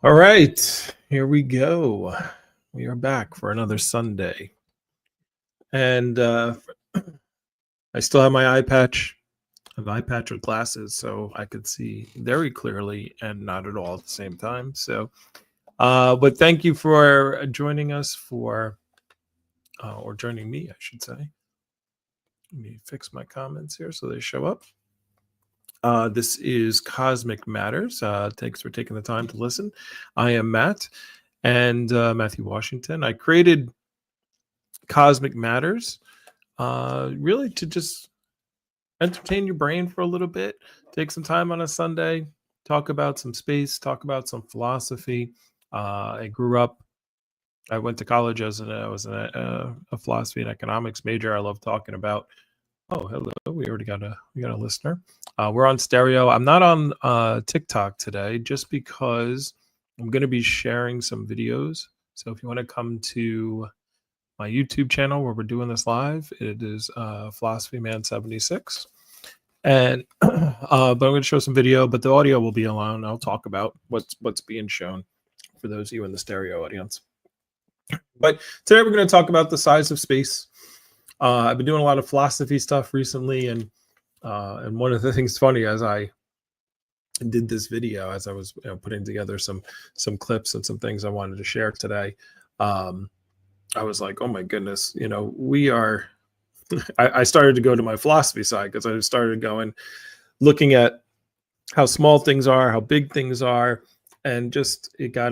All right, here we go. We are back for another Sunday. And I still have my eye patch. I have eye patch with glasses, so I could see very clearly and not at all at the same time. So, but thank you for joining us or joining me, I should say. Let me fix my comments here so they show up. This is Cosmic Matters. Thanks for taking the time to listen. I am Matt and Matthew Washington. I created Cosmic Matters really to just entertain your brain for a little bit, take some time on a Sunday, talk about some space, talk about some philosophy. I went to college I was a philosophy and economics major. I love talking about. Oh, hello. We got a listener. We're on stereo. I'm not on TikTok today just because I'm going to be sharing some videos. So if you want to come to my YouTube channel where we're doing this live, it is Philosophy Man 76. And but I'm going to show some video, but the audio will be alone. I'll talk about what's being shown for those of you in the stereo audience. But today we're going to talk about the size of space. I've been doing a lot of philosophy stuff recently, and one of the things funny as I did this video, as I was putting together some clips and some things I wanted to share today, I was like, oh my goodness, we are. I started to go to my philosophy side because I started looking at how small things are, how big things are, and just it got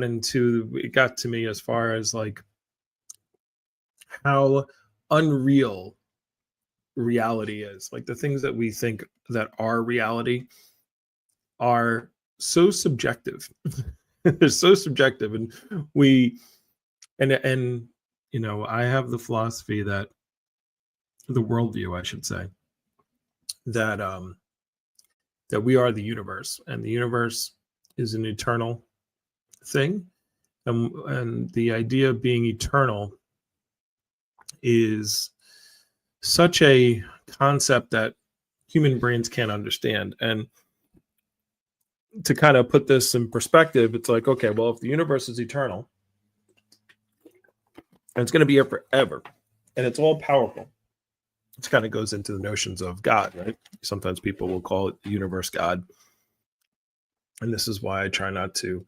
to me as far as like how unreal reality is. Like the things that we think that are reality are so subjective. They're so subjective, and I have the philosophy that the worldview, I should say, that that we are the universe, and the universe is an eternal thing, and the idea of being eternal is such a concept that human brains can't understand. And to kind of put this in perspective, it's like, okay, well, if the universe is eternal and it's going to be here forever and it's all powerful, it kind of goes into the notions of God, right? Sometimes people will call it the universe God. And this is why I try not to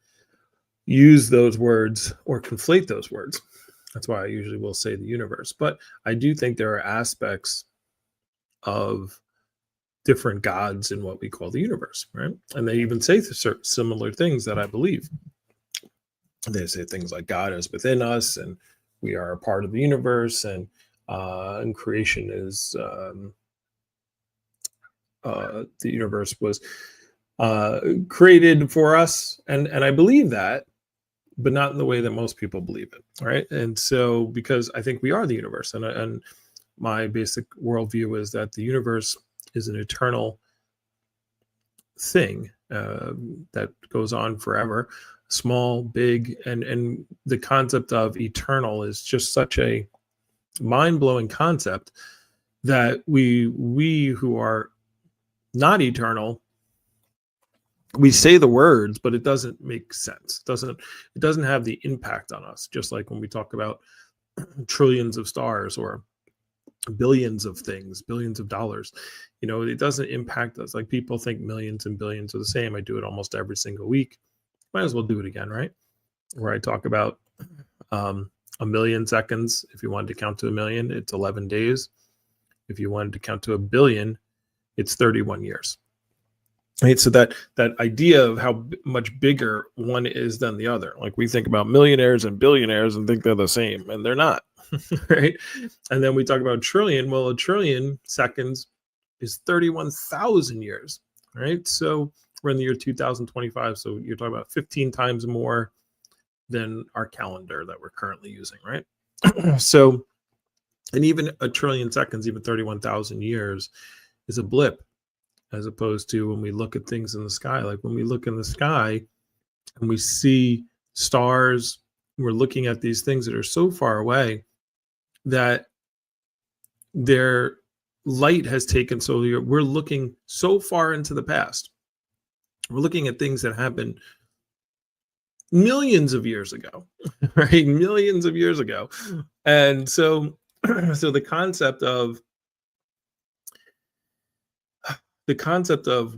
use those words or conflate those words. That's why I usually will say the universe. But I do think there are aspects of different gods in what we call the universe, right? And they even say similar things that I believe. They say things like God is within us, and we are a part of the universe, and creation is the universe was created for us, and I believe that, but not in the way that most people believe it, right? And so, because I think we are the universe, and my basic worldview is that the universe is an eternal thing that goes on forever, small, big, and the concept of eternal is just such a mind-blowing concept that we who are not eternal, we say the words, but it doesn't make sense. It doesn't have the impact on us. Just like when we talk about trillions of stars or billions of things, billions of dollars, it doesn't impact us. Like people think millions and billions are the same. I do it almost every single week. Might as well do it again, right? Where I talk about a million seconds. If you wanted to count to a million, it's 11 days. If you wanted to count to a billion, it's 31 years. Right? So that idea of how much bigger one is than the other. Like we think about millionaires and billionaires and think they're the same, and they're not. Right? And then we talk about trillion. Well, a trillion seconds is 31,000 years. Right? So we're in the year 2025. So you're talking about 15 times more than our calendar that we're currently using. Right? So, and even a trillion seconds, even 31,000 years is a blip, as opposed to when we look at things in the sky. Like when we look in the sky and we see stars, we're looking at these things that are so far away that their light has taken. So we're looking so far into the past. We're looking at things that happened millions of years ago, right? Millions of years ago. And so, so the concept of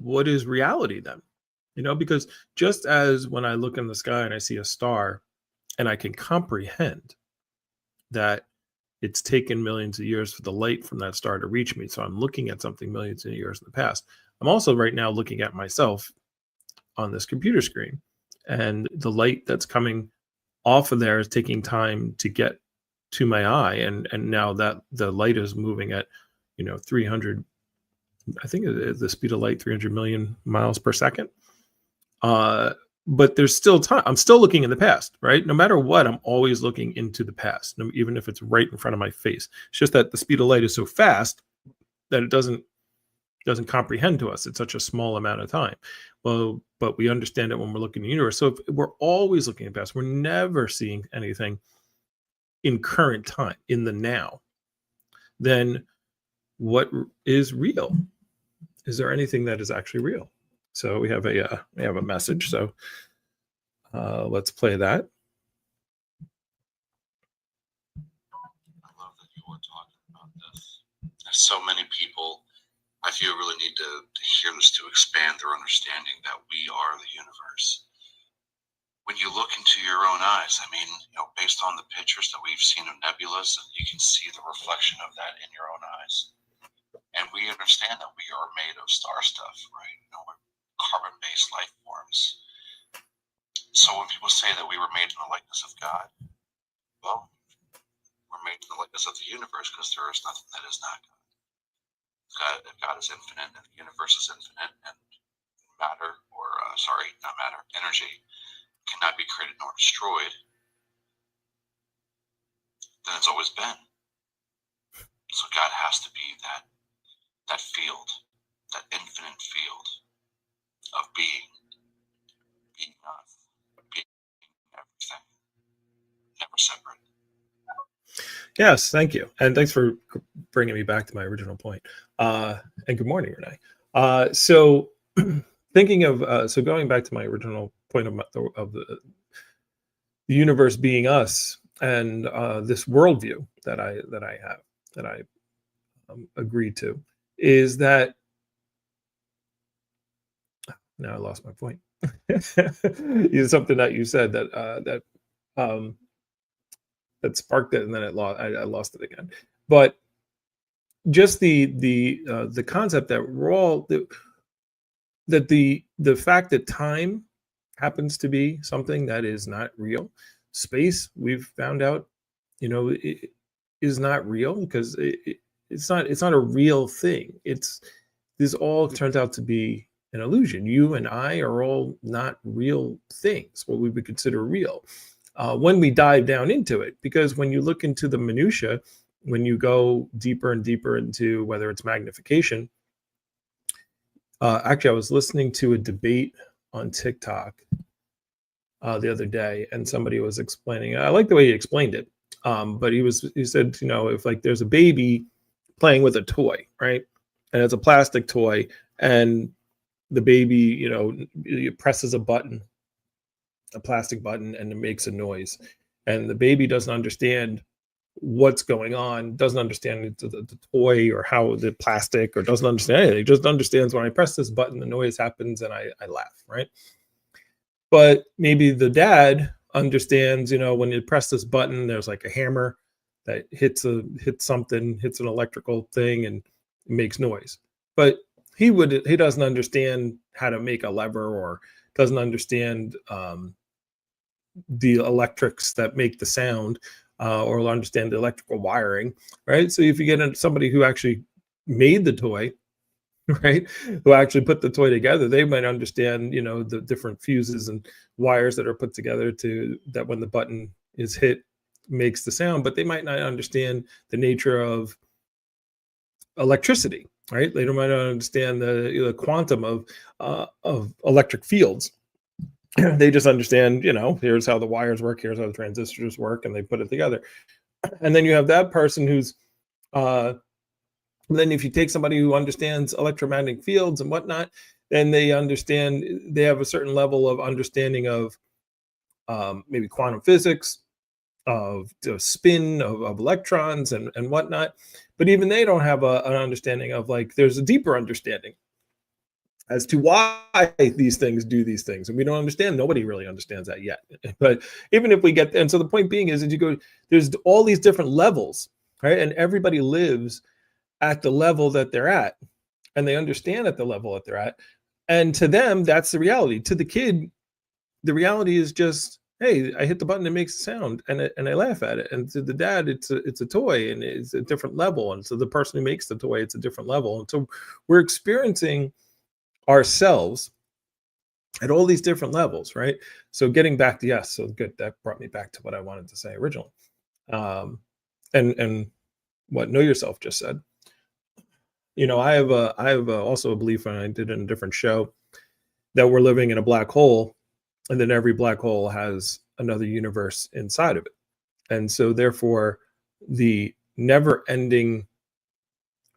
what is reality then, because just as when I look in the sky and I see a star and I can comprehend that it's taken millions of years for the light from that star to reach me. So I'm looking at something millions of years in the past. I'm also right now looking at myself on this computer screen, and the light that's coming off of there is taking time to get to my eye, and now that the light is moving at 300, I think the speed of light, 300 million miles per second. But there's still time. I'm still looking in the past, right? No matter what, I'm always looking into the past, even if it's right in front of my face. It's just that the speed of light is so fast that it doesn't comprehend to us. It's such a small amount of time. Well, but we understand it when we're looking at the universe. So if we're always looking at the past, we're never seeing anything in current time, in the now. Then what is real? Is there anything that is actually real? So we have a message. So let's play that. I love that you were talking about this. There's so many people I feel really need to hear this to expand their understanding that we are the universe. When you look into your own eyes, I mean, based on the pictures that we've seen of nebulas, you can see the reflection of that in your own eyes. And we understand that we are made of star stuff, right? We're carbon-based life forms. So when people say that we were made in the likeness of God, well, we're made in the likeness of the universe because there is nothing that is not God. God is infinite and the universe is infinite, and matter, or not matter, energy cannot be created nor destroyed, then it's always been. So God has to be that field, that infinite field of being us, being everything, never separate. Yes, thank you. And thanks for bringing me back to my original point. And good morning, Renee. So thinking of, so going back to my original point of the universe being us, and this worldview that I have, that I agreed to, is that, now I lost my point. It's something that you said that sparked it, and then I lost it again. But just the concept that we're all that the fact that time happens to be something that is not real. Space, we've found out, it is not real because it's not a real thing. This all turns out to be an illusion. You and I are all not real things, what we would consider real. When we dive down into it, because when you look into the minutia, when you go deeper and deeper into whether it's magnification, actually, I was listening to a debate on TikTok the other day, and somebody was explaining. I like the way he explained it, but he said, if like there's a baby playing with a toy, right, and it's a plastic toy, and the baby, it presses a plastic button, and it makes a noise, and the baby doesn't understand what's going on, doesn't understand the toy or how the plastic, or doesn't understand anything. It just understands when I press this button, the noise happens and I laugh, right? But maybe the dad understands, when you press this button, there's like a hammer that hits something, hits an electrical thing, and makes noise. But he doesn't understand how to make a lever, or doesn't understand the electrics that make the sound, or understand the electrical wiring, right? So if you get somebody who actually made the toy, right, who actually put the toy together, they might understand, the different fuses and wires that are put together to that when the button is hit makes the sound, but they might not understand the nature of electricity, right? They might not understand the quantum of electric fields. They just understand, here's how the wires work, here's how the transistors work, and they put it together. And then you have that person who's then if you take somebody who understands electromagnetic fields and whatnot, and they understand, they have a certain level of understanding of maybe quantum physics, of the spin of electrons and whatnot. But even they don't have an understanding of, like, there's a deeper understanding as to why these things do these things. And we don't understand. Nobody really understands that yet. But even if we get, and so the point being is that you go, there's all these different levels, right? And everybody lives at the level that they're at, and they understand at the level that they're at. And to them, that's the reality. To the kid, the reality is just, hey, I hit the button, it makes a sound, and I laugh at it. And to the dad, it's a toy, and it's a different level. And so the person who makes the toy, it's a different level. And so we're experiencing ourselves at all these different levels, right? So getting back to, yes, so good, that brought me back to what I wanted to say originally. And what Know Yourself just said. I have also a belief, and I did it in a different show, that we're living in a black hole, and then every black hole has another universe inside of it. And so therefore the never ending,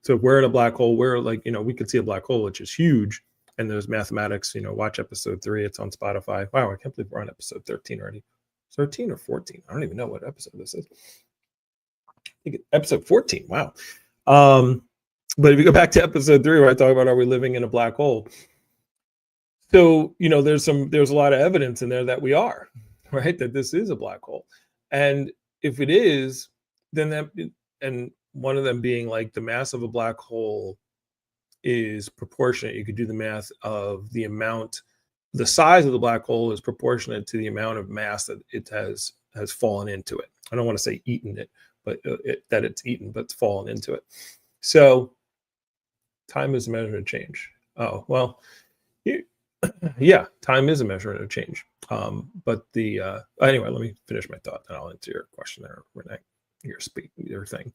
so if we're in a black hole, we're like, we could see a black hole, which is huge. And there's mathematics, watch episode 3, it's on Spotify. Wow, I can't believe we're on episode 13 already. 13 or 14? I don't even know what episode this is. I think it's episode 14. Wow. But if you go back to episode 3, where I talk about, are we living in a black hole? So, there's a lot of evidence in there that we are, right? That this is a black hole. And if it is, then and one of them being, like, the mass of a black hole is proportionate. You could do the math of the size of the black hole is proportionate to the amount of mass that it has fallen into it. I don't want to say eaten it, but that it's eaten, but it's fallen into it. So time is a measure of change. Oh, well, yeah, time is a measure of change. But anyway, let me finish my thought, and I'll answer your question there, Renee, your thing.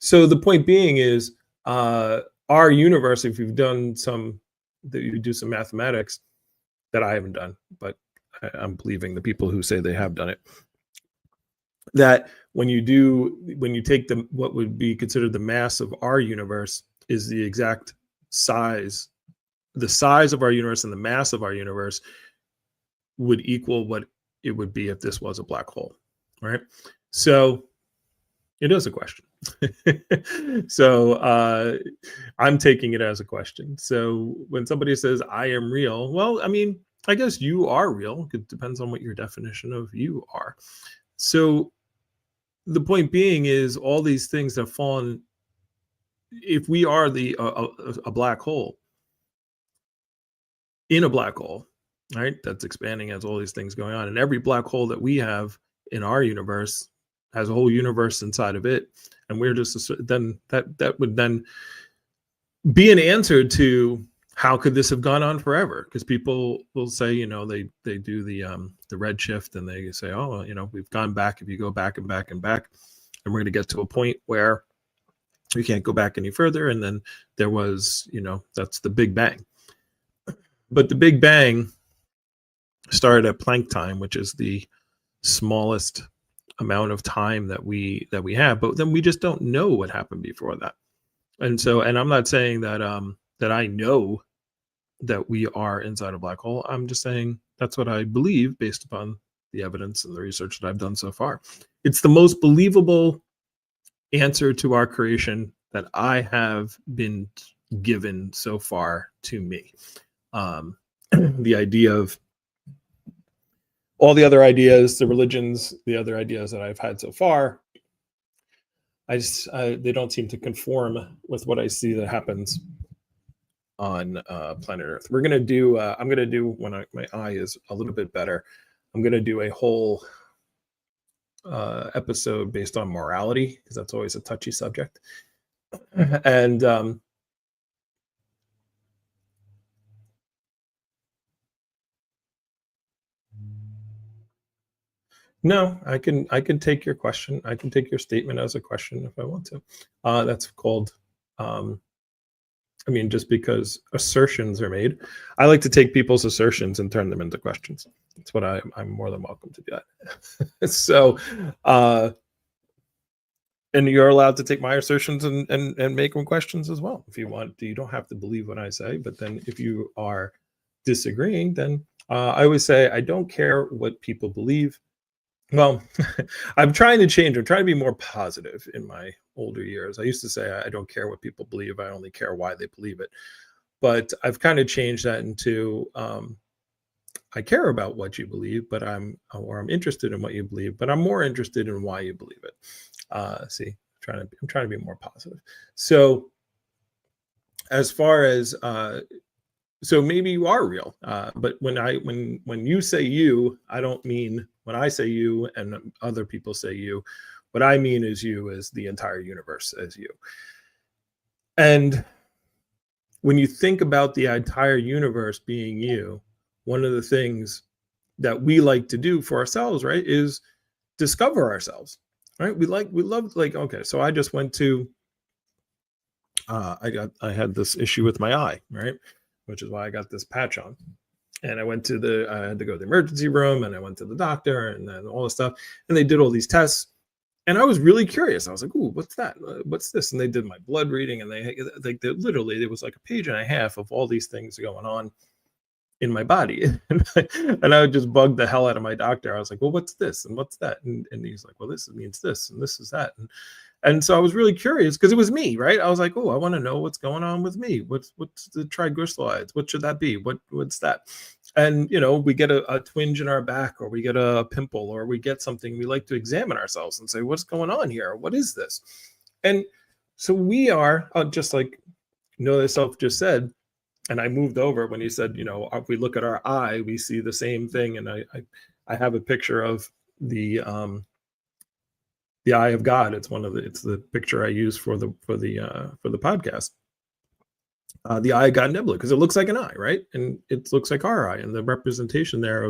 So the point being is, our universe, if you've done you do some mathematics that I haven't done, but I'm believing the people who say they have done it, that when you take what would be considered the mass of our universe is the exact size, the size of our universe and the mass of our universe would equal what it would be if this was a black hole, right? So it is a question. So I'm taking it as a question. So when somebody says I am real, well, I mean, I guess you are real. It depends on what your definition of you are. So the point being is, all these things have fallen. If we are a black hole, in a black hole, right, that's expanding, as all these things going on, and every black hole that we have in our universe has a whole universe inside of it, and we're just, then that would then be an answer to how could this have gone on forever? Because people will say, they do the redshift, and they say, oh, we've gone back. If you go back and back and back, and we're going to get to a point where we can't go back any further. And then there was, that's the Big Bang. But the Big Bang started at Planck time, which is the smallest amount of time that we have. But then we just don't know what happened before that. And so, and I'm not saying that that I know that we are inside a black hole. I'm just saying that's what I believe based upon the evidence and the research that I've done so far. It's the most believable answer to our creation that I have been given so far to me. The idea of all the other ideas, the religions, the other ideas that I've had so far, they don't seem to conform with what I see that happens on planet Earth. We're gonna do. I'm gonna do, when my eye is a little bit better, I'm gonna do a whole episode based on morality, because that's always a touchy subject. And no, I can take your question. I can take your statement as a question if I want to. That's called, I mean, just because assertions are made, I like to take people's assertions and turn them into questions. That's what I'm more than welcome to do that. So, And you're allowed to take my assertions and make them questions as well if you want. You don't have to believe what I say, but then if you are disagreeing, then I always say I don't care what people believe. Well, I'm trying to change. I'm trying to be more positive in my older years. I used to say I don't care what people believe. I only care why they believe it. But I've kind of changed that into I care about what you believe, but I'm interested in what you believe, but I'm more interested in why you believe it. See, I'm trying to be more positive. So as far as so maybe you are real, but when you say you, I don't mean when I say you and other people say you. What I mean is you as the entire universe as you. And when you think about the entire universe being you, one of the things that we like to do for ourselves, right, is discover ourselves, right? We love okay, so I just went to I had this issue with my eye, right, which is why I got this patch on. And I had to go to the emergency room, and I went to the doctor, and then all this stuff, and they did all these tests, and I was really curious. I was like, "Ooh, what's that? What's this?" And they did my blood reading, and they literally, it was like a page and a half of all these things going on in my body. And I would just bug the hell out of my doctor. I was like, "Well, what's this and what's that?" And he's like, "Well, this means this and this is that." And so I was really curious because it was me, right? I was like, "Oh, I want to know what's going on with me. What's the triglycerides? What should that be? What's that?" And we get a twinge in our back, or we get a pimple, or we get something. We like to examine ourselves and say, "What's going on here? What is this?" And so we are just like Know Thyself just said. And I moved over when he said, if we look at our eye, we see the same thing. And I have a picture of the eye of God. It's the picture I use for the podcast. The eye of God Nebula, because it looks like an eye, right? And it looks like our eye, and the representation there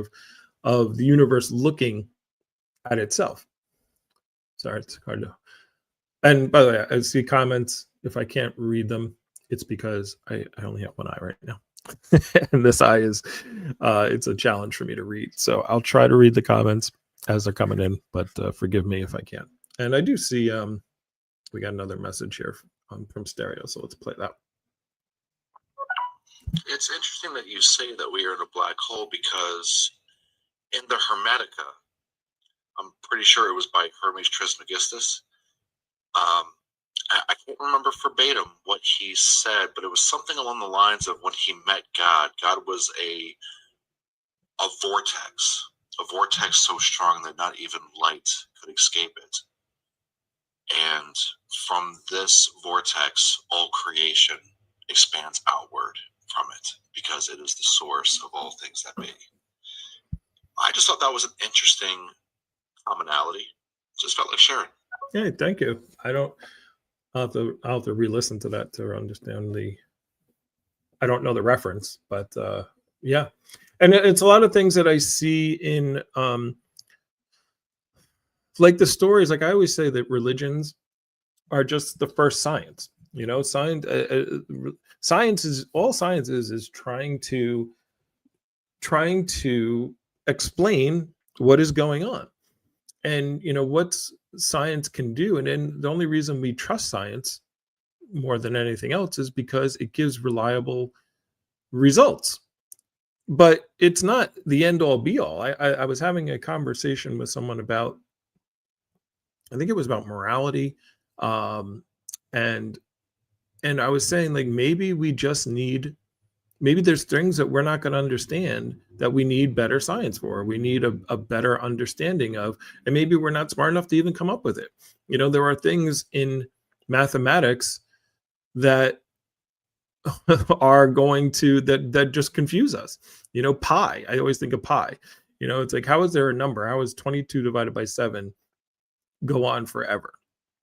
of the universe looking at itself. Sorry, it's hard to. And by the way, I see comments. If I can't read them, it's because I only have one eye right now. And this eye is it's a challenge for me to read. So I'll try to read the comments as they're coming in, but forgive me if I can't. And I do see we got another message here from Stereo, so let's play that. It's interesting that you say that we are in a black hole, because in the Hermetica, I'm pretty sure it was by Hermes Trismegistus. I can't remember verbatim what he said, but it was something along the lines of when he met God. God was a vortex so strong that not even light could escape it. And from this vortex, all creation expands outward from it, because it is the source of all things that be. I just thought that was an interesting commonality. Just felt like sharing. Yeah, thank you. I'll have to re-listen to that to understand I don't know the reference, but yeah. And it's a lot of things that I see in like the stories. Like I always say that religions are just the first science. Science is trying to explain what is going on, and what science can do. And then the only reason we trust science more than anything else is because it gives reliable results. But it's not the end all be all. I was having a conversation with someone about, I think it was about morality, and I was saying, like, maybe there's things that we're not going to understand that we need better science for. We need a better understanding of, and maybe we're not smart enough to even come up with it. There are things in mathematics that are going to that just confuse us. Pi. I always think of pi. It's like, how is there a number? How is 22 divided by 7 go on forever?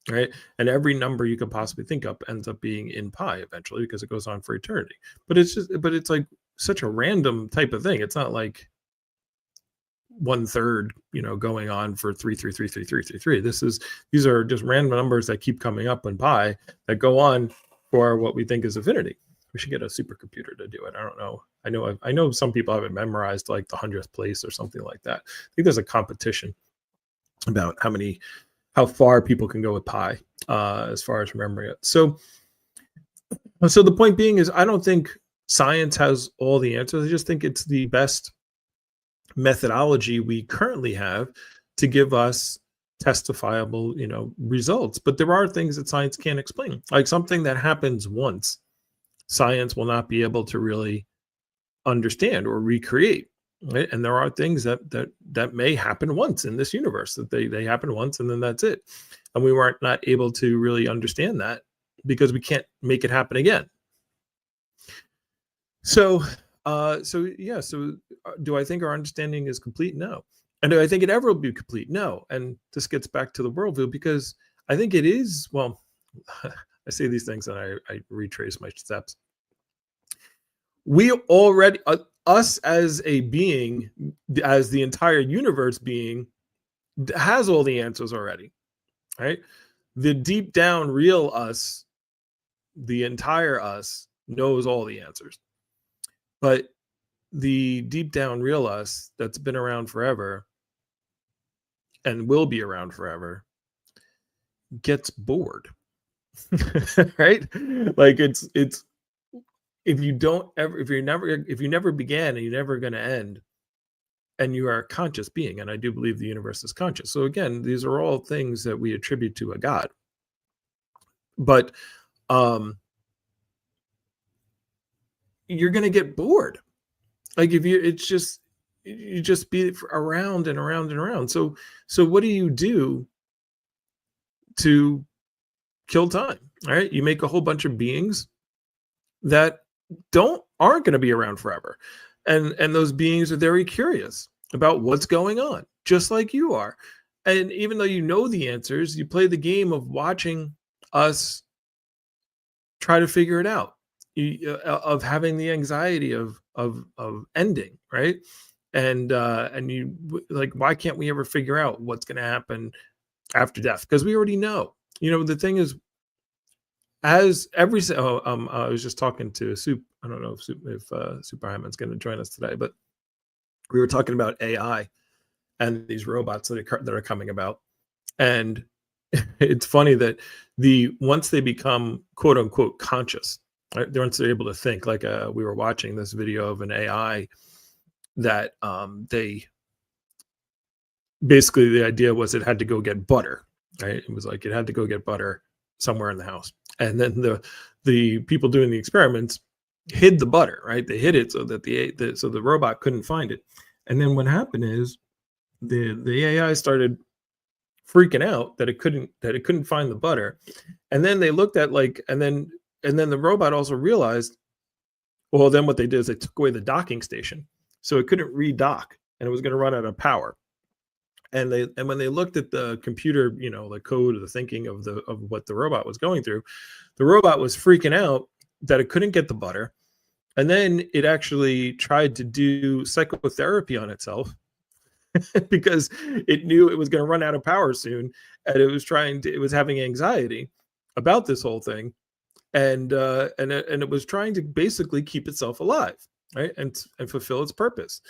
Right? And every number you could possibly think of ends up being in pi eventually, because it goes on for eternity. But it's like such a random type of thing. It's not like 1/3, going on for 3333333. These are just random numbers that keep coming up in pi that go on for what we think is infinity. We should get a supercomputer to do it. I don't know. I know some people have it memorized, like the 100th place or something like that. I think there's a competition about how many how far people can go with pi as far as remembering it. So the point being is, I don't think science has all the answers. I just think it's the best methodology we currently have to give us testifiable, results. But there are things that science can't explain, like something that happens once. Science will not be able to really understand or recreate. Right? And there are things that may happen once in this universe, that they happen once and then that's it. And we weren't not able to really understand that because we can't make it happen again. So do I think our understanding is complete? No. And do I think it ever will be complete? No. And this gets back to the worldview, because I think it is, well, I say these things and I retrace my steps. We already, us as a being, as the entire universe being, has all the answers already, right? The deep down real us, the entire us, knows all the answers. But the deep down real us that's been around forever and will be around forever gets bored. Right? Like it's if you never began and you're never going to end, and you are a conscious being, and I do believe the universe is conscious. So again, these are all things that we attribute to a God. But you're going to get bored. Like you just be around and around and around. So what do you do to kill time? All right, you make a whole bunch of beings that aren't going to be around forever, and those beings are very curious about what's going on, just like you are. And even though you know the answers, you play the game of watching us try to figure it out, of having the anxiety of ending, right? And you like, why can't we ever figure out what's going to happen after death? Because we already know. The thing is, I was just talking to Soup. I don't know if Super Hyman's going to join us today, but we were talking about AI and these robots that are coming about. And it's funny that once they become quote unquote conscious, right? Once they're able to think, like we were watching this video of an AI that they basically, the idea was it had to go get butter, right? It was like it had to go get butter somewhere in the house. And then the people doing the experiments hid the butter, right? They hid it so that the robot couldn't find it. And then what happened is the AI started freaking out that it couldn't find the butter. And then they looked at and then the robot also realized, well, then what they did is they took away the docking station, so it couldn't redock, and it was going to run out of power. And when they looked at the computer, the code or the thinking of what the robot was going through, the robot was freaking out that it couldn't get the butter. And then it actually tried to do psychotherapy on itself because it knew it was going to run out of power soon, and it was having anxiety about this whole thing, and it was trying to basically keep itself alive, right, and fulfill its purpose.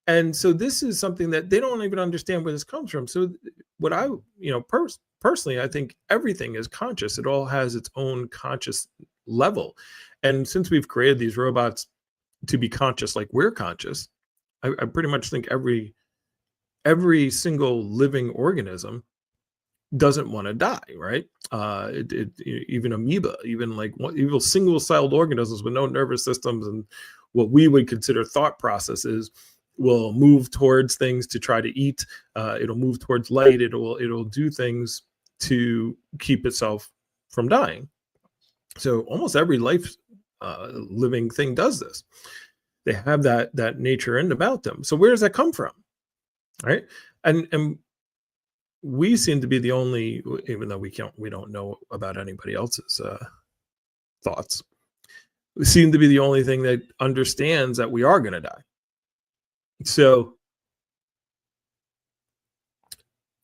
And so this is something that they don't even understand where this comes from. So what I, personally, I think everything is conscious. It all has its own conscious level. And since we've created these robots to be conscious like we're conscious, I pretty much think every single living organism doesn't want to die, right? Even amoeba, even single-celled organisms with no nervous systems and what we would consider thought processes, will move towards things to try to eat. It'll move towards light. It'll do things to keep itself from dying. So almost every living thing does this. They have that nature in about them. So where does that come from, right? And we seem to be the only, even though we don't know about anybody else's thoughts, we seem to be the only thing that understands that we are going to die. So,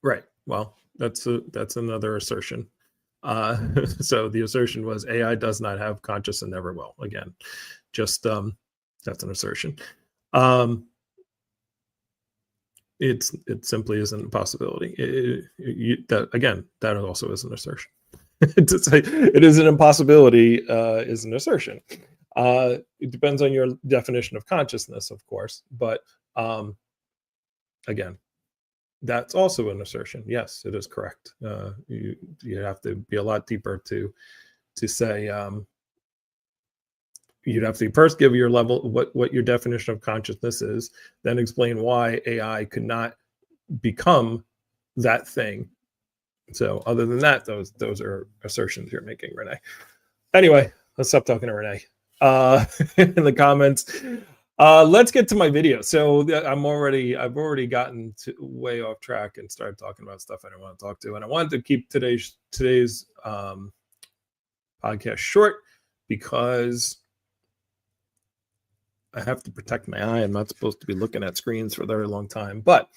right. Well, that's another assertion. So the assertion was AI does not have conscious and never will. Again, just that's an assertion. it simply isn't a possibility. That also is an assertion. To say it is an impossibility is an assertion. It depends on your definition of consciousness, of course, but again, that's also an assertion. Yes, it is correct. You have to be a lot deeper to say. You'd have to first give your level what your definition of consciousness is, then explain why AI could not become that thing. So other than that, those are assertions you're making, Renee. Anyway, let's stop talking to Renee in the comments. Let's get to my video. So I've already gotten way off track and started talking about stuff I don't want to talk to, and I wanted to keep today's podcast short because I have to protect my eye. I'm not supposed to be looking at screens for a very long time, but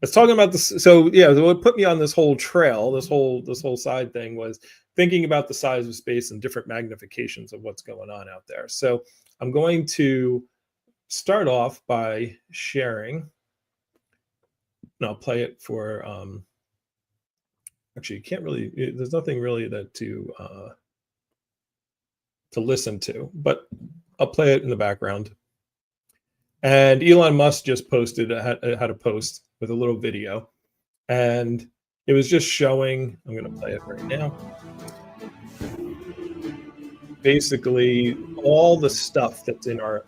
let's talk about this. So yeah, what put me on this whole trail, this whole side thing, was thinking about the size of space and different magnifications of what's going on out there. So I'm going to start off by sharing, and I'll play it for, actually you can't really, there's nothing really that to listen to, but I'll play it in the background. And Elon Musk just posted, had a post with a little video, and it was just showing, I'm going to play it right now, basically all the stuff that's in our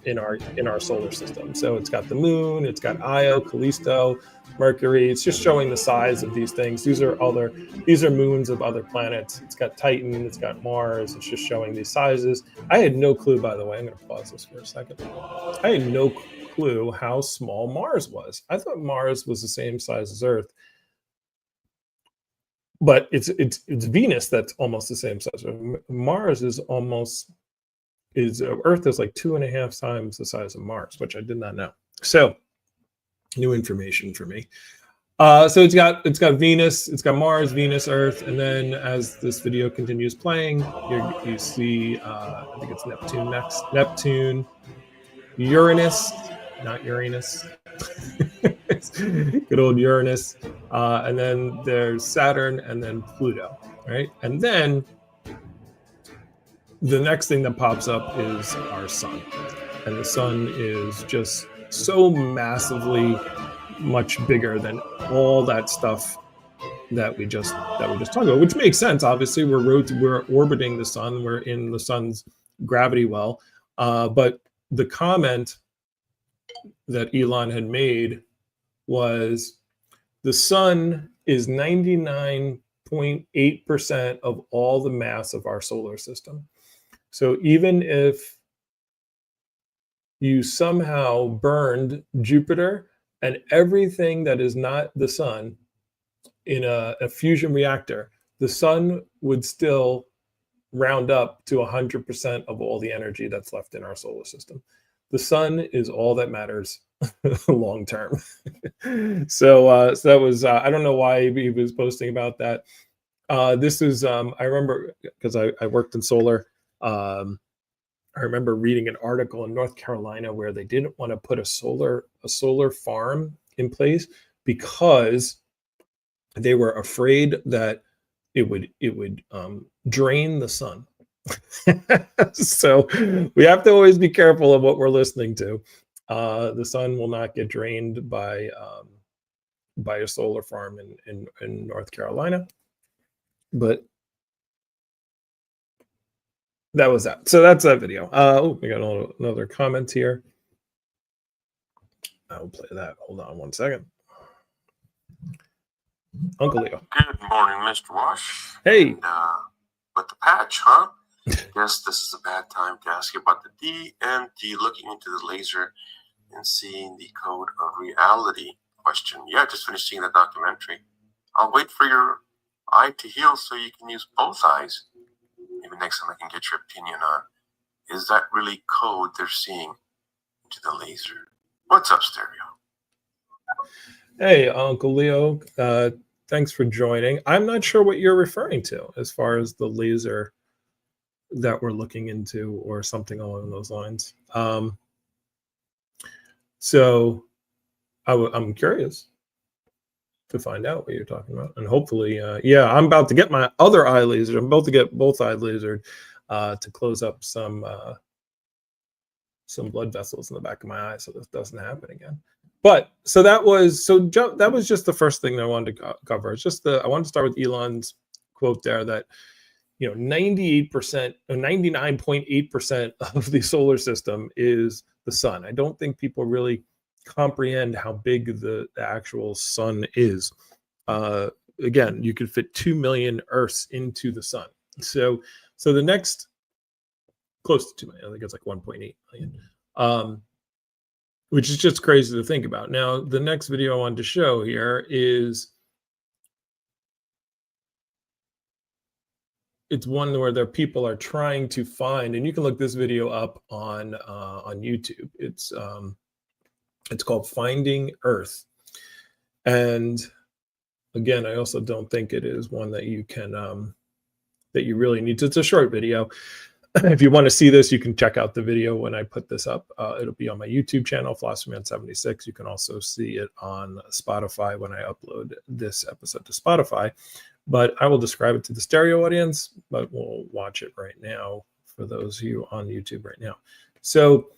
solar system. So it's got the moon, it's got Io, Callisto, Mercury. It's just showing the size of these things. These are moons of other planets. It's got Titan, it's got Mars. It's just showing these sizes. I had no clue, by the way. I'm going to pause this for a second. I had no clue how small Mars was. I thought Mars was the same size as Earth, but it's Venus that's almost the same size. Mars is Earth is like 2.5 times the size of Mars, which I did not know. So new information for me. So it's got Venus, it's got Mars, Venus, Earth, and then as this video continues playing, you see I think it's Neptune next. Neptune, Uranus, not Uranus. Good old Uranus, and then there's Saturn, and then Pluto, right? And then the next thing that pops up is our sun, and the sun is just so massively much bigger than all that stuff that we just talked about, which makes sense. Obviously, we're orbiting the sun, we're in the sun's gravity well, but the comment that Elon had made was the sun is 99.8% of all the mass of our solar system. So even if you somehow burned Jupiter and everything that is not the sun in a fusion reactor, the sun would still round up to 100% of all the energy that's left in our solar system. The sun is all that matters long term. So that was, I don't know why he was posting about that. This is, I remember, because I worked in solar, I remember reading an article in North Carolina where they didn't want to put a solar farm in place because they were afraid that it would drain the sun. So we have to always be careful of what we're listening to. The sun will not get drained by a solar farm in North Carolina, but that was that. So that's that video. We got another comment here. I'll play that. Hold on one second. Uncle Leo. Good morning, Mr. Wash. Hey. And, with the patch, huh? Guess this is a bad time to ask you about the DMT, looking into the laser and seeing the code of reality question. Yeah, just finished seeing the documentary. I'll wait for your eye to heal so you can use both eyes. Maybe next time I can get your opinion on, is that really code they're seeing into the laser? What's up, Stereo? Hey, Uncle Leo. Thanks for joining. I'm not sure what you're referring to as far as the laser that we're looking into or something along those lines. So I'm curious to find out what you're talking about, and hopefully, I'm about to get my other eye lasered. I'm about to get both eyes lasered to close up some blood vessels in the back of my eye, so this doesn't happen again. But so that was just the first thing that I wanted to cover. It's just I wanted to start with Elon's quote there that 98% or 99.8% of the solar system is the sun. I don't think people really comprehend how big the actual sun is. Again, you could fit 2 million Earths into the sun. So the next close to 2 million, I think it's like 1.8 million, which is just crazy to think about. Now, the next video I wanted to show here is it's one where people are trying to find, and you can look this video up on YouTube. It's called Finding Earth. And again, I also don't think it is one that you can that you really need to. It's a short video. If you want to see this, you can check out the video when I put this up. It'll be on my YouTube channel, PhilosophyMan76. You can also see it on Spotify when I upload this episode to Spotify. But I will describe it to the stereo audience, but we'll watch it right now for those of you on YouTube right now. So,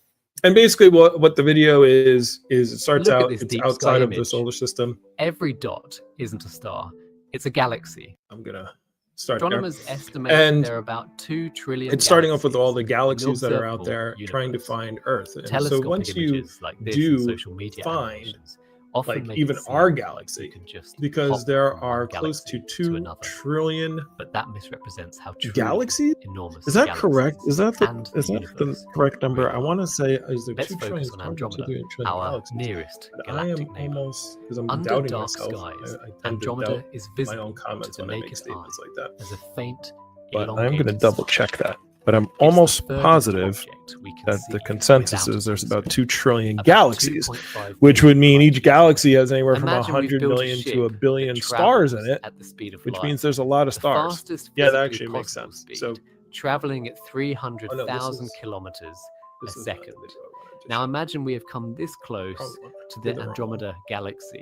and basically what the video is it starts out, it's outside of the solar system. Every dot isn't a star, it's a galaxy. I'm going to start Astronomers there. estimate And there are about 2 trillion it's starting off with all the galaxies galaxies in that the are out there observable trying to universe. find Earth. And so Telescopic once you images like this do and social media find, animations often like make even it seem our like galaxy, you can just because hop there from are one close to galaxy 2 another. trillion But that misrepresents how truly galaxies. enormous Is that galaxies correct? Is that and the universe correct number? really I are. want to say is there Let's 2 trillion? focus on Andromeda, our nearest But I am galactic neighbor. almost, because I'm Under doubting dark myself. skies, I tend Andromeda to doubt is my visible own comments to the when I make naked statements eye like that. as a faint, But I'm going to elongated double spot. check that. But I'm It's almost the furthest positive object we can that see the consensus without a is there's about telescope. 2 trillion About galaxies, 2.5 which would mean billion each light-years galaxy away. has anywhere from Imagine we've 100 built a million ship to a that billion stars in travels it, at the speed of which light. means there's a lot of The stars. fastest Yeah, that physically actually makes possible sense. speed, So traveling at oh, no, 300,000 is kilometers a not the second. video I wanted to Now show. imagine we have come this close Probably to did the the wrong Andromeda galaxy.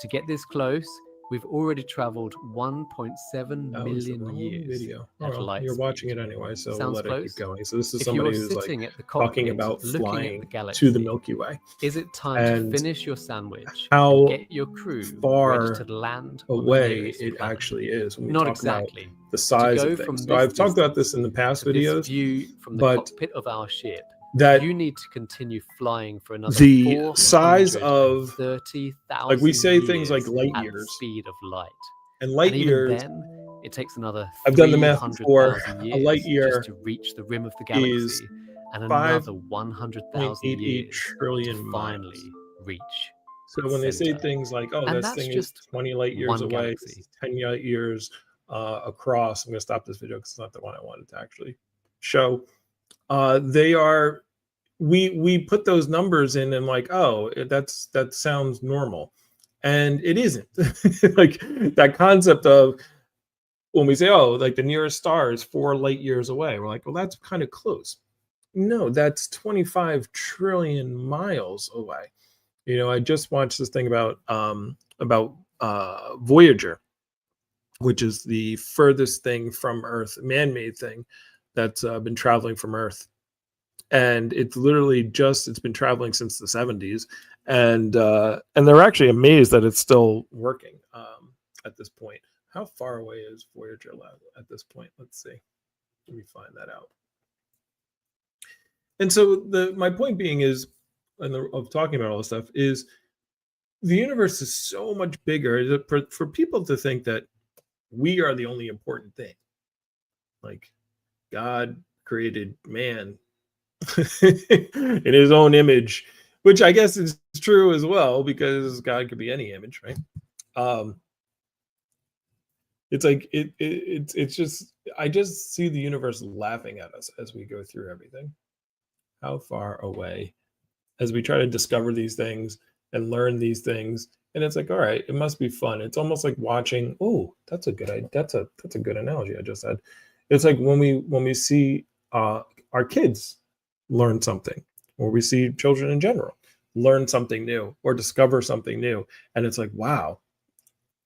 To get this close, we've already traveled 1.7 That was the million wrong years video. at Well, light you're speed. watching it anyway, so we'll Sounds let it close? keep going. So this is If somebody you're who's like sitting at the talking cockpit about looking at flying the to galaxy, the Milky Way. is it time And to finish your sandwich how and get your crew far ready to land on the away nearest it planet? actually is when we Not talk exactly. about the size go of from things. So this I've talked about distance this in the past To this videos, view from the but cockpit of our ship, that you need to continue flying for another the size of, 430,000 like we say things like years light at years, the speed of light. and light And even years, then, it takes another I've done the math before, 300,000 a years light year just to reach the rim of the is galaxy, and another 100,000 0.88 years trillion to miles. finally reach. So its when they say center. things like, "Oh, And this that's thing is just 20 light years one away, galaxy. this is 10 light years across," I'm going to stop this video because it's not the one I wanted to actually show. They are. We put those numbers in and like, oh, that sounds normal, and it isn't. Like that concept of when we say, oh, like the nearest star is 4 light years away, we're like, well, that's kind of close. No, that's 25 trillion miles away. You know, I just watched this thing about Voyager, which is the furthest thing from Earth, man-made thing that's been traveling from Earth. And it's literally it's been traveling since the 70s. And they're actually amazed that it's still working at this point. How far away is Voyager at this point? Let's see. Let me find that out. And so my point being is, of talking about all this stuff, is the universe is so much bigger for people to think that we are the only important thing. Like God created man in his own image, which I guess is true as well, because God could be any image, right? It's like it's just, I just see the universe laughing at us as we go through everything. How far away, as we try to discover these things and learn these things, and it's like, all right, it must be fun. It's almost like watching. Oh, that's a good analogy I just had. It's like when we see our kids learn something, or we see children in general learn something new or discover something new, and it's like, wow.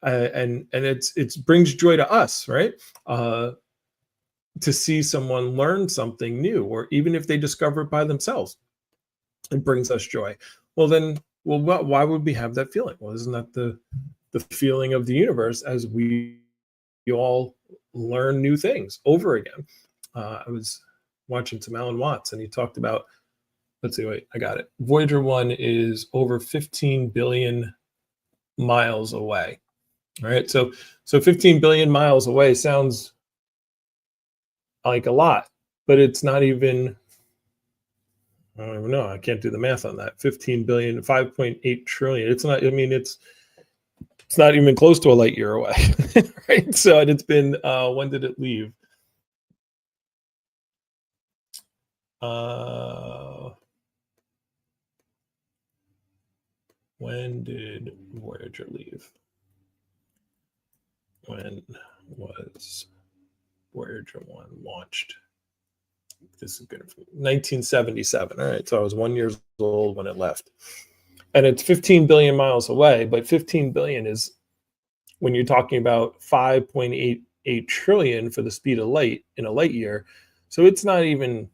And it's brings joy to us, right? To see someone learn something new, or even if they discover it by themselves, it brings us joy. Well, then, why would we have that feeling? Well, isn't that the feeling of the universe as we all learn new things over again? I was watching some Alan Watts, and he talked about, let's see, wait, I got it. Voyager 1 is over 15 billion miles away. All right, so 15 billion miles away sounds like a lot, but it's not even, I don't even know, I can't do the math on that. 15 billion, 5.8 trillion. It's not, I mean, it's not even close to a light year away. Right? So it's been, when did it leave? When did Voyager leave? When was Voyager 1 launched? This is good. 1977. All right. So I was 1 year old when it left. And it's 15 billion miles away, but 15 billion is, when you're talking about 5.88 trillion for the speed of light in a light year. So it's not even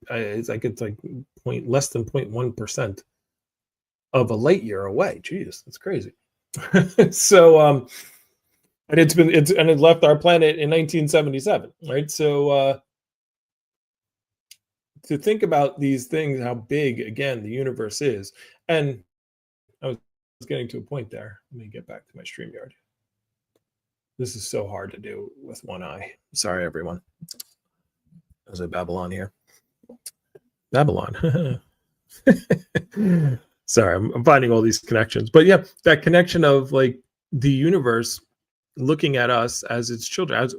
it's like less than 0.1% of a light year away. Jeez, that's crazy. So and it left our planet in 1977, right? So to think about these things, how big, again, the universe is. And I was getting to a point there. Let me get back to my StreamYard. This is so hard to do with one eye. Sorry, everyone. As I babble on here. Babylon. Sorry, I'm finding all these connections. But yeah, that connection of like the universe looking at us as its children,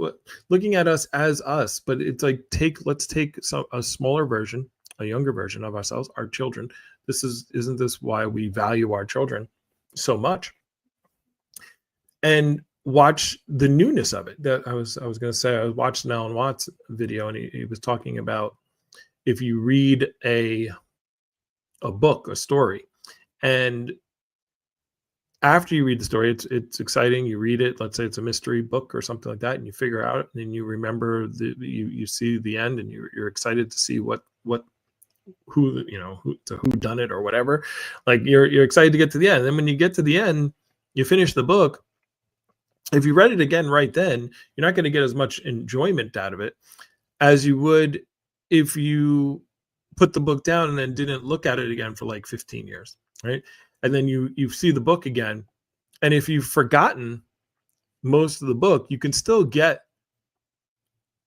looking at us as us. But it's like, let's take a smaller version, a younger version of ourselves, our children. Isn't this why we value our children so much? And watch the newness of it. That I was going to say, I was watching Alan Watts video, and he was talking about, if you read a book, a story, and after you read the story, it's exciting. You read it. Let's say it's a mystery book or something like that, and you figure out, and then you remember you see the end, and you're excited to see who done it or whatever. Like you're excited to get to the end. And then when you get to the end, you finish the book. If you read it again right then, you're not going to get as much enjoyment out of it as you would if you put the book down and then didn't look at it again for like 15 years, right? And then you see the book again. And if you've forgotten most of the book, you can still get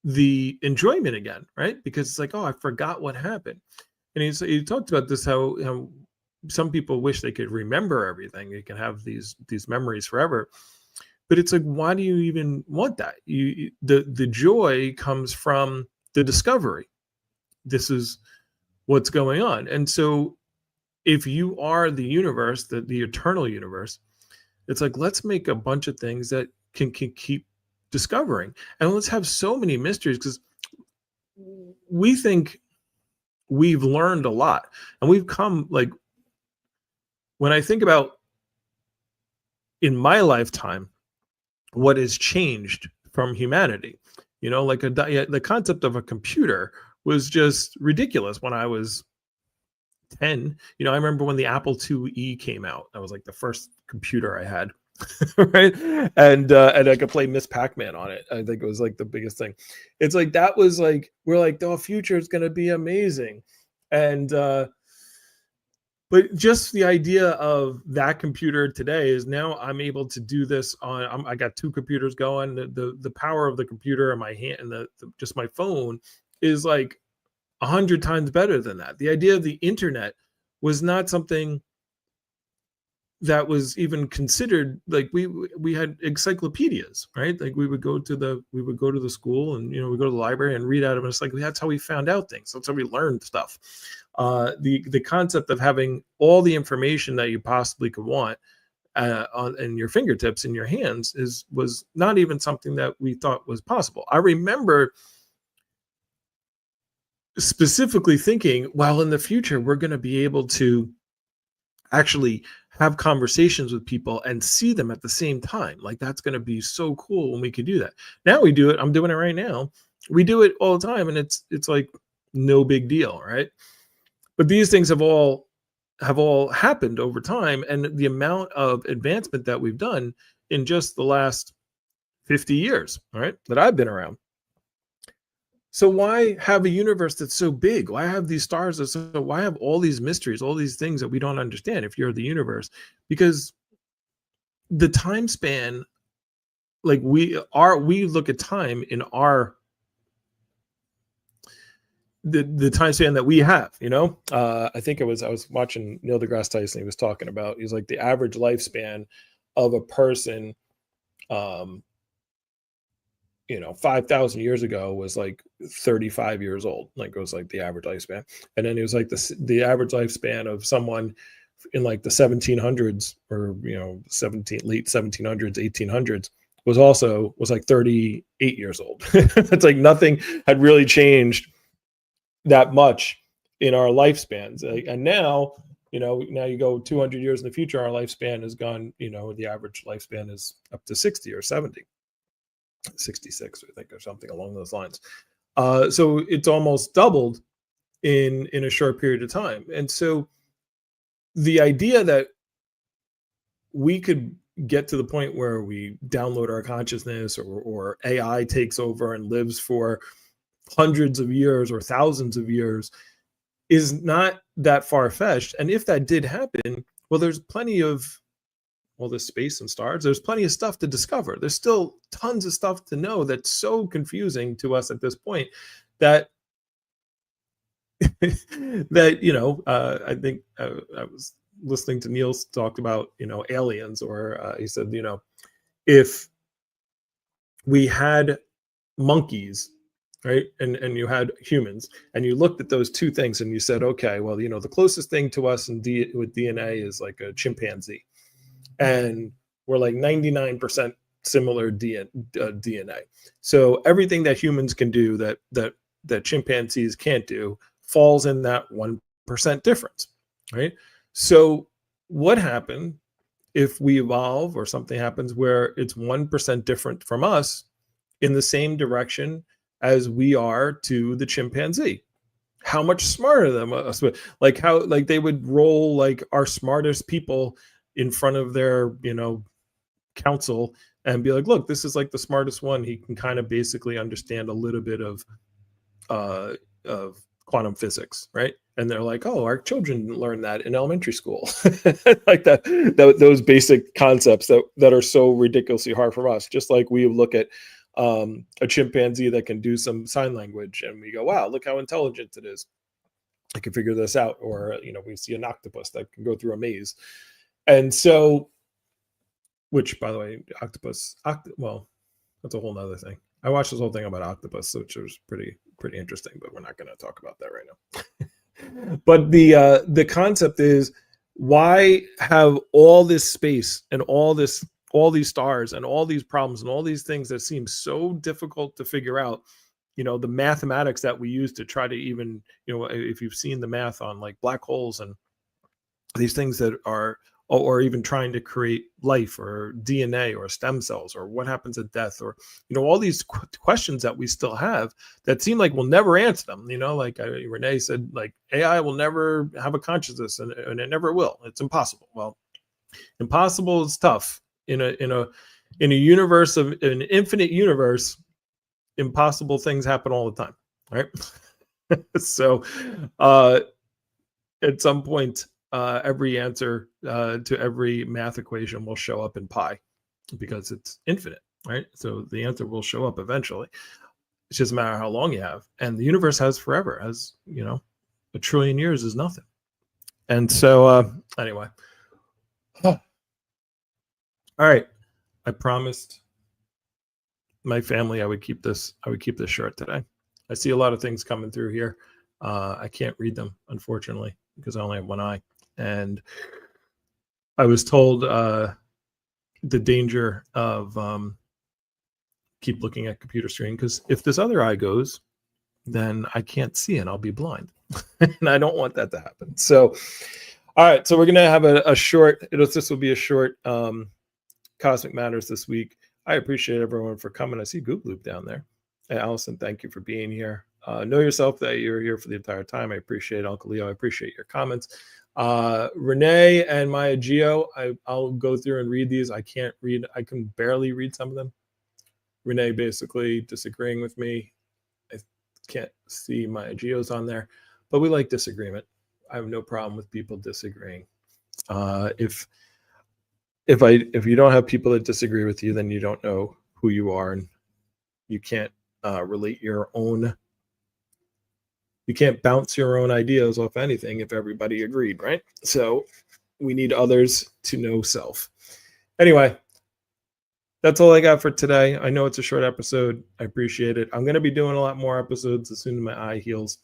the enjoyment again, right? Because it's like, oh, I forgot what happened. And he talked about this, how some people wish they could remember everything. You can have these memories forever. But it's like, why do you even want that? The joy comes from the discovery. This is what's going on. And so if you are the universe, the eternal universe, it's like, let's make a bunch of things that can keep discovering. And let's have so many mysteries, because we think we've learned a lot. And we've come, like, when I think about in my lifetime, what has changed from humanity, like the concept of a computer was just ridiculous when I was 10. I remember when the Apple IIe came out. That was like the first computer I had. Right. And I could play Miss Pac-Man on it. I think it was like the biggest thing. It's like, that was like, we're like, the future is going to be amazing. And but just the idea of that computer today is, now I'm able to do this on, I got two computers going. The power of the computer in my hand, and just my phone is like 100 times better than that. The idea of the internet was not something that was even considered. Like we had encyclopedias, right? Like we would go to the school, and we go to the library and read out of it. It's like, that's how we found out things. That's how we learned stuff. The concept of having all the information that you possibly could want in your fingertips, in your hands, was not even something that we thought was possible. I remember specifically thinking, well, in the future, we're going to be able to actually have conversations with people and see them at the same time. Like, that's going to be so cool when we can do that. Now we do it. I'm doing it right now. We do it all the time, and it's like no big deal, right? But these things have all happened over time, and the amount of advancement that we've done in just the last 50 years, right, that I've been around. So why have a universe that's so big? Why have these stars why have all these mysteries, all these things that we don't understand if you're the universe? Because the time span, like we look at time in our the time span that we have, I think I was watching Neil deGrasse Tyson. He was talking about, he's like, the average lifespan of a person 5,000 years ago was like 35 years old. Like, it was like the average lifespan. And then it was like the average lifespan of someone in like the 1700s, or late 1700s, 1800s was like 38 years old. It's like nothing had really changed that much in our lifespans. And now you go 200 years in the future, our lifespan has gone, the average lifespan is up to 60 or 70. 66, I think, or something along those lines. So it's almost doubled in a short period of time. And so the idea that we could get to the point where we download our consciousness, or AI takes over and lives for hundreds of years or thousands of years, is not that far-fetched. And if that did happen, well, there's plenty of all this space and stars, there's plenty of stuff to discover. There's still tons of stuff to know that's so confusing to us at this point that I think I was listening to Neil talk about aliens, or he said, if we had monkeys, right, and you had humans, and you looked at those two things and you said, okay, well, the closest thing to us with DNA is like a chimpanzee, and we're like 99% similar DNA. So everything that humans can do that chimpanzees can't do falls in that 1% difference, right? So what happened if we evolve, or something happens where it's 1% different from us in the same direction as we are to the chimpanzee? How much smarter than us? Like, how, like, they would roll like our smartest people in front of their council and be like, look, this is like the smartest one. He can kind of basically understand a little bit of quantum physics, right? And they're like, oh, our children learn that in elementary school. Like those basic concepts that are so ridiculously hard for us. Just like we look at a chimpanzee that can do some sign language and we go, wow, look how intelligent it is. I can figure this out. Or, we see an octopus that can go through a maze. And so, which, by the way, well, that's a whole nother thing. I watched this whole thing about octopus, which was pretty interesting, but we're not going to talk about that right now. But the concept is, why have all this space and all these stars and all these problems and all these things that seem so difficult to figure out? The mathematics that we use to try to even, if you've seen the math on like black holes and these things that are, or even trying to create life or DNA or stem cells, or what happens at death, or all these questions that we still have that seem like we'll never answer them. Like Renee said, like, AI will never have a consciousness, and it never will. It's impossible. Well, impossible is tough in a universe of an infinite universe. Impossible things happen all the time, right? So at some point, every answer to every math equation will show up in pi, because it's infinite, right? So the answer will show up eventually. It's just a matter of how long you have. And the universe has forever, as a trillion years is nothing. And so anyway, all right, I promised my family I would keep this short today. I see a lot of things coming through here. I can't read them, unfortunately, because I only have one eye. And I was told the danger of keep looking at computer screen, because if this other eye goes, then I can't see and I'll be blind. And I don't want that to happen. So, all right. So we're going to have a short, this will be a short Cosmic Matters this week. I appreciate everyone for coming. I see Goop Loop down there. Hey, Allison, thank you for being here. Know yourself that you're here for the entire time. I appreciate it, Uncle Leo. I appreciate your comments. Renee and Maya Geo, I'll go through and read these. I can't read. I can barely read some of them. Renee basically disagreeing with me. I can't see Maya Geo's on there, but we like disagreement. I have no problem with people disagreeing. If you don't have people that disagree with you, then you don't know who you are, and you can't relate your own. You can't bounce your own ideas off anything if everybody agreed, right? So we need others to know self. Anyway, that's all I got for today. I know it's a short episode. I appreciate it. I'm going to be doing a lot more episodes as soon as my eye heals.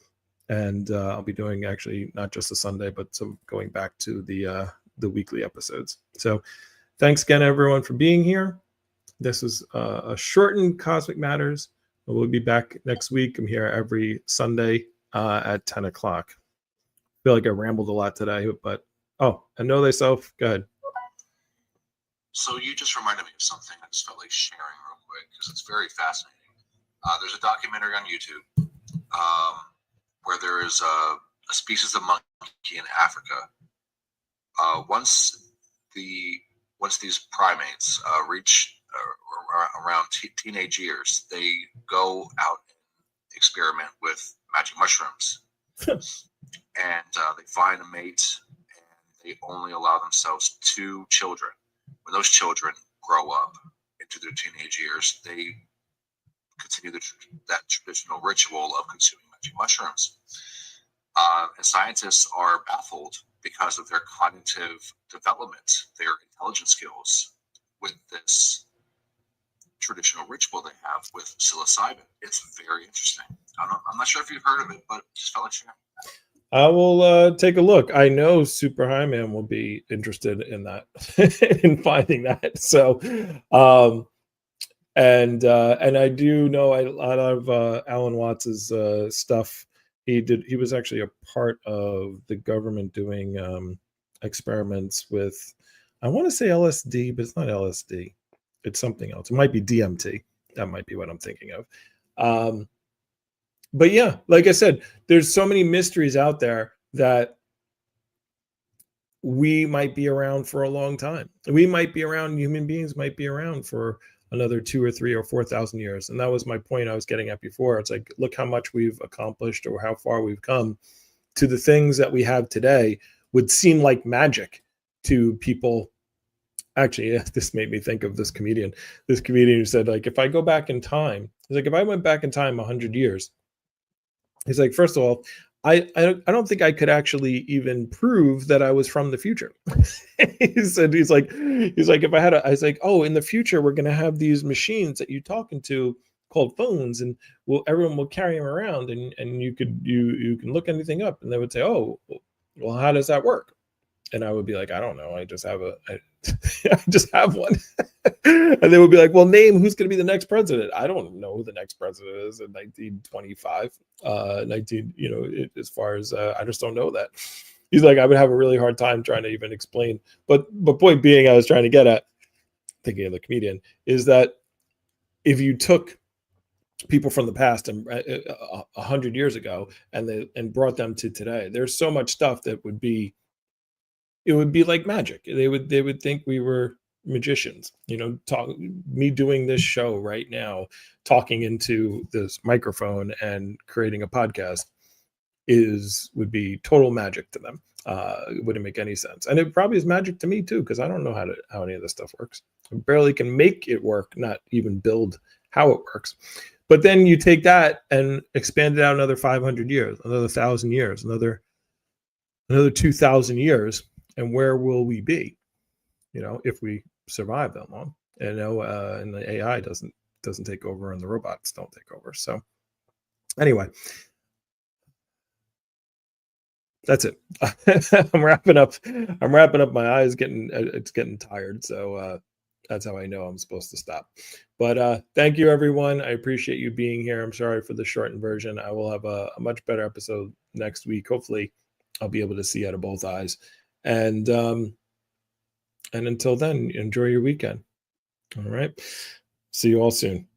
And I'll be doing actually not just a Sunday, but some going back to the weekly episodes. So thanks again, everyone, for being here. This was a shortened Cosmic Matters. We'll be back next week. I'm here every Sunday at 10 o'clock. I feel like I rambled a lot today, but and Know Thyself. Go ahead. So you just reminded me of something I just felt like sharing real quick because it's very fascinating. There's a documentary on YouTube where there is a species of monkey in Africa. Once these primates reach around teenage years, they go out and experiment with magic mushrooms, and they find a mate, and they only allow themselves 2 children. When those children grow up into their teenage years, they continue that traditional ritual of consuming magic mushrooms. And scientists are baffled because of their cognitive development, their intelligence skills with this traditional ritual they have with psilocybin. It's very interesting. I'm not sure if you've heard of it, but just felt like sharing. I will take a look. I know Super High Man will be interested in that, in finding that. So, and I do know a lot of Alan Watts's stuff. He was actually a part of the government doing experiments with, I want to say LSD, but it's not LSD. It's something else. It might be DMT. That might be what I'm thinking of. But yeah, like I said, there's so many mysteries out there that we might be around for a long time. We might be around, human beings might be around for another 2 or 3 or 4,000 years. And that was my point I was getting at before. It's like, look how much we've accomplished or how far we've come. To the things that we have today would seem like magic to people. Actually, this made me think of this comedian who said, like, if I go back in time, he's like, if I went back in time 100 years, he's like, first of all, I don't think I could actually even prove that I was from the future. He's like, if I had I was like, oh, in the future, we're going to have these machines that you talking to called phones, and everyone will carry them around, and you can look anything up, and they would say, oh, well, how does that work? And I would be like, I don't know. I just have I just have one. And they would be like, well, name who's going to be the next president. I don't know who the next president is in 1925, as far as I just don't know that. He's like, I would have a really hard time trying to even explain. But point being, I was trying to get at, thinking of the comedian, is that if you took people from the past and 100 years ago and brought them to today, there's so much stuff that would be, it would be like magic. They would think we were magicians. Me doing this show right now, talking into this microphone and creating a podcast would be total magic to them. It wouldn't make any sense, and it probably is magic to me too, because I don't know how any of this stuff works. I barely can make it work, not even build how it works. But then you take that and expand it out another 500 years, another 1,000 years, another 2,000 years. And where will we be, if we survive that long? And and the AI doesn't take over, and the robots don't take over. So anyway, that's it. I'm wrapping up. My eyes getting tired. So That's how I know I'm supposed to stop. But thank you, everyone. I appreciate you being here. I'm sorry for the shortened version. I will have a much better episode next week. Hopefully, I'll be able to see out of both eyes. And until then, enjoy your weekend. All right. See you all soon.